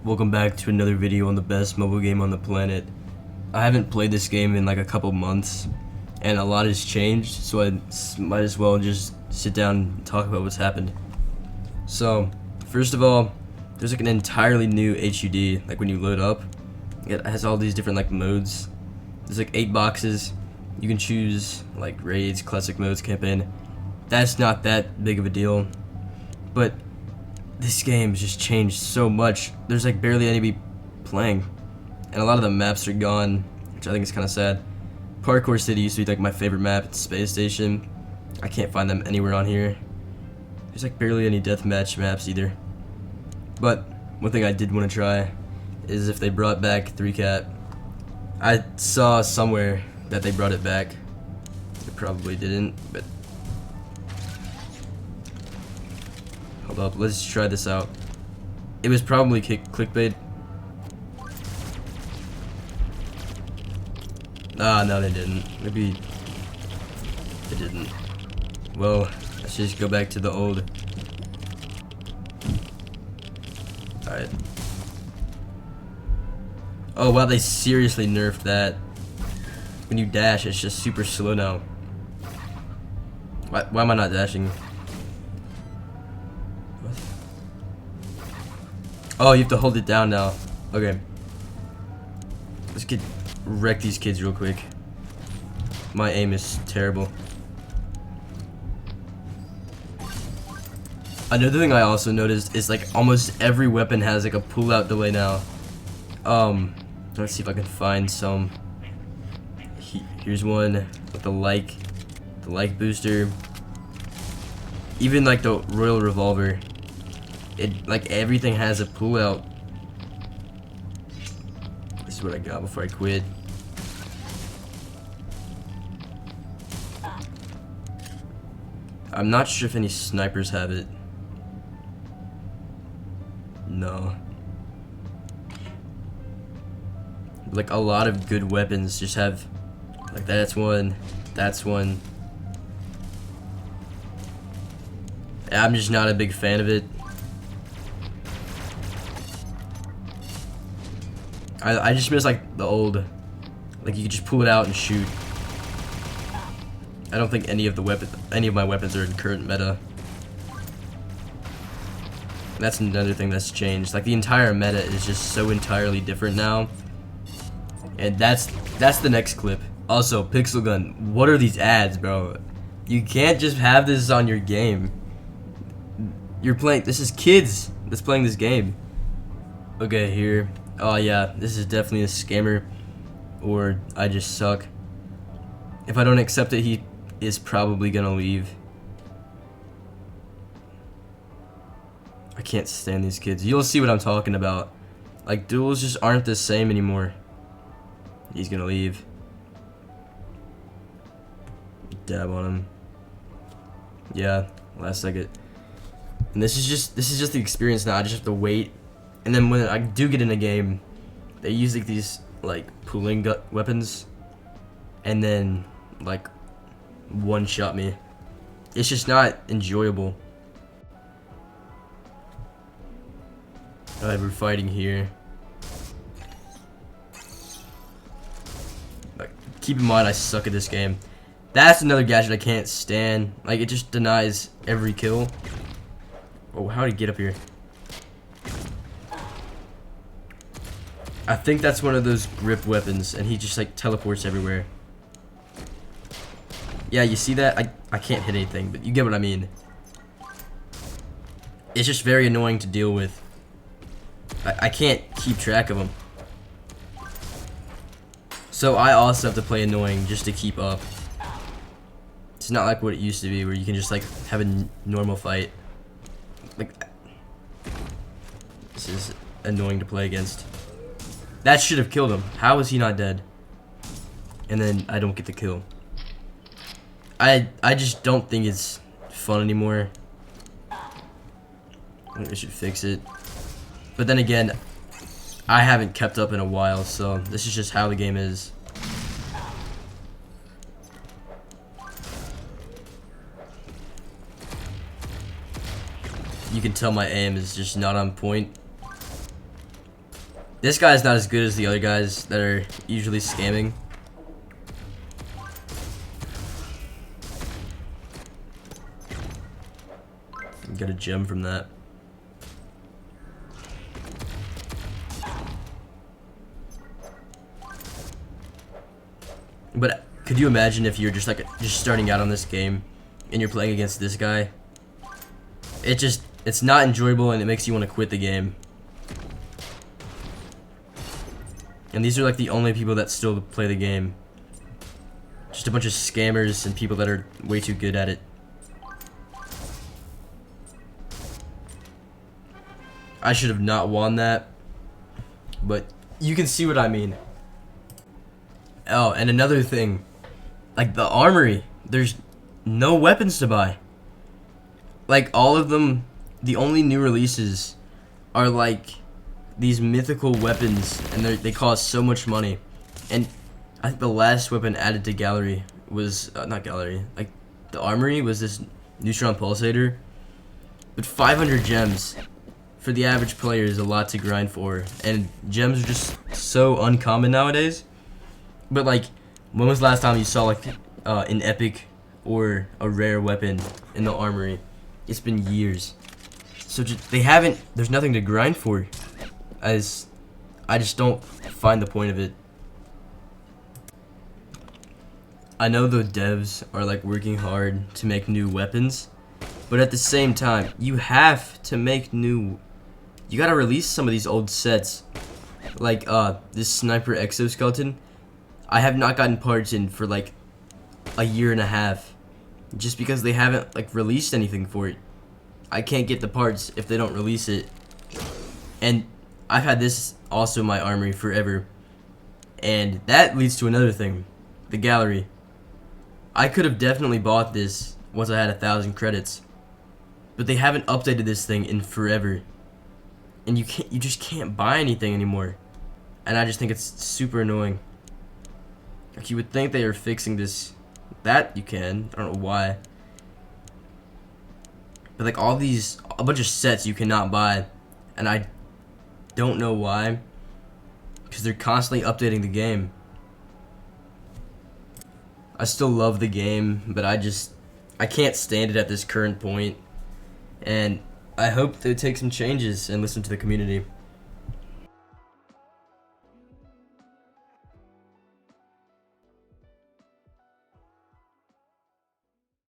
Welcome back to another video on the best mobile game on the planet. I haven't played this game in like a couple months, and a lot has changed, so I might as well just sit down and talk about what's happened. So, first of all, there's like an entirely new HUD, like when you load up, it has all these different like modes. There's like 8 boxes. You can choose like raids, classic modes, campaign. That's not that big of a deal, but this game's just changed so much. There's like barely anybody playing, and a lot of the maps are gone, which I think is kind of sad. Parkour City used to be like my favorite map. It's Space Station. I can't find them anywhere on here. There's like barely any deathmatch maps either. But one thing I did want to try is if they brought back 3-cat. I saw somewhere that they brought it back. They probably didn't, but hold up, let's try this out. It was probably clickbait. Ah, no, they didn't. Maybe they didn't. Well, let's just go back to the old. Alright. Oh wow, they seriously nerfed that. When you dash, it's just super slow now. Why am I not dashing? What? Oh, you have to hold it down now. Okay. Let's wreck these kids real quick. My aim is terrible. Another thing I also noticed is like almost every weapon has like a pull-out delay now. Let's see if I can find some. Here's one with the like booster. Even like the Royal Revolver, it like everything has a pull-out. This is what I got before I quit. I'm not sure if any snipers have it. No. Like a lot of good weapons just have, like that's one. I'm just not a big fan of it. I just miss like the old, like you could just pull it out and shoot. I don't think any of my weapons are in current meta. That's another thing that's changed. Like the entire meta is just so entirely different now. And that's the next clip. Also, Pixel Gun, what are these ads, bro? You can't just have this on your game. This is kids that's playing this game. Okay, here. Oh yeah, this is definitely a scammer. Or I just suck. If I don't accept it, he is probably gonna leave. I can't stand these kids. You'll see what I'm talking about. Like, duels just aren't the same anymore. He's gonna leave. Dab on him. Yeah, last second. And this is just the experience now. I just have to wait. And then when I do get in a game, they use like these like pooling weapons, and then like one-shot me. It's just not enjoyable. Alright, we're fighting here. Like, keep in mind I suck at this game. That's another gadget I can't stand. Like, it just denies every kill. Oh, how did he get up here? I think that's one of those grip weapons, and he just like teleports everywhere. Yeah, you see that? I can't hit anything, but you get what I mean. It's just very annoying to deal with. I can't keep track of them. So I also have to play annoying just to keep up. It's not like what it used to be where you can just like have a normal fight. Like, this is annoying to play against. That should have killed him. How is he not dead? And then I don't get the kill. I just don't think it's fun anymore. I think they should fix it. But then again, I haven't kept up in a while, so this is just how the game is. You can tell my aim is just not on point. This guy's not as good as the other guys that are usually scamming. Get a gem from that. But could you imagine if you're just starting out on this game and you're playing against this guy? It's not enjoyable and it makes you want to quit the game. And these are like the only people that still play the game. Just a bunch of scammers and people that are way too good at it. I should have not won that, but you can see what I mean. Oh, and another thing, like the armory, there's no weapons to buy. Like all of them, the only new releases are like these mythical weapons, and they cost so much money. And I think the last weapon added to gallery was not gallery, like the armory was this Neutron Pulsator, but 500 gems. For the average player is a lot to grind for, and gems are just so uncommon nowadays. But like, when was the last time you saw like an epic or a rare weapon in the armory? It's been years. So there's nothing to grind for, as I just don't find the point of it. I know the devs are like working hard to make new weapons, but at the same time, you have to make you gotta release some of these old sets. Like this sniper exoskeleton, I have not gotten parts in for like a year and a half, just because they haven't like released anything for it. I can't get the parts if they don't release it. And I've had this also in my armory forever, and that leads to another thing, the gallery. I could have definitely bought this once I had 1,000 credits, but they haven't updated this thing in forever. And you just can't buy anything anymore. And I just think it's super annoying. Like, you would think they are fixing this. That you can. I don't know why. But like a bunch of sets you cannot buy. And I don't know why. Because they're constantly updating the game. I still love the game, but I can't stand it at this current point. And I hope they take some changes and listen to the community.